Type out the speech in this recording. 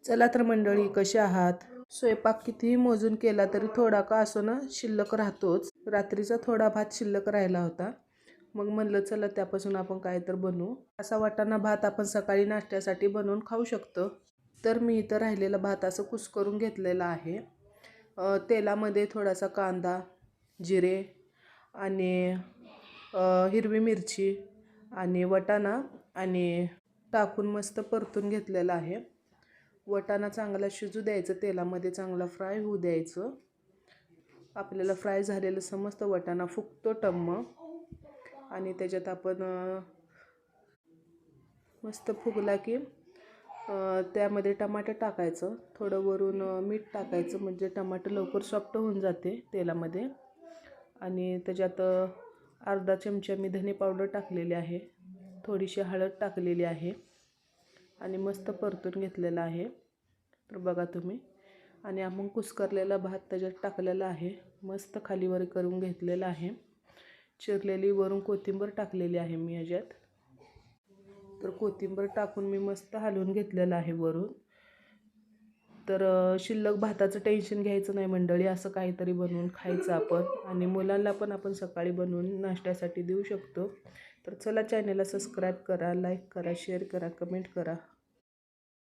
चला तर मंडळी, कसे आहात? स्वयंपाक कितीही मोजून केला तरी थोडा का असो ना शिल्लक राहतोच. रात्रीचा थोडा भात शिल्लक राहिला होता. मग म्हणलं चला त्यापासून आपण काय तर बनवू. असा वाटाणा भात आपण सकाळी नाश्त्यासाठी बनवून खाऊ शकतो. तर मी इथं राहिलेला भात असं कुस्करून घेतलेला आहे. तेलामध्ये थोडासा कांदा, जिरे आणि हिरवी मिरची आणि वाटाणा आणि टाकून मस्त परतून घेतलेला आहे. वाटाणा चांगला शिजू द्यायचं, तेलामध्ये चांगला फ्राय होऊ द्यायचं. आपल्याला फ्राय झालेलं समजतं, वाटाणा फुगतो टम्म आणि त्याच्यात आपण मस्त फुगला की त्यामध्ये टमाटर टाकायचं, थोडं वरून मीठ टाकायचं म्हणजे टमाटर लवकर सॉफ्ट होऊन जाते तेलामध्ये. आणि त्याच्यात अर्धा चमचा मी धने पावडर टाकलेली आहे, थोडीशी हळद टाकलेली आहे आणि मस्त परतून घेतलेला आहे. तर बघा तुम्ही. आणि आपण कुस्करलेला भात त्याच्यात टाकलेला आहे, मस्त खालीवर करून घेतलेला आहे. चिरलेली वरून कोथिंबीर टाकलेली आहे मी ह्याच्यात. तर कोथिंबीर टाकून मी मस्त हलवून घेतलेलं आहे वरून. तर शिल्लक भाताचं टेन्शन घ्यायचं नाही मंडळी, असं काहीतरी बनवून खायचं आपण आणि मुलांना पण आपण सकाळी बनवून नाश्त्यासाठी देऊ शकतो. तर चला, चॅनलला सबस्क्राईब करा, लाईक करा, शेअर करा, कमेंट करा.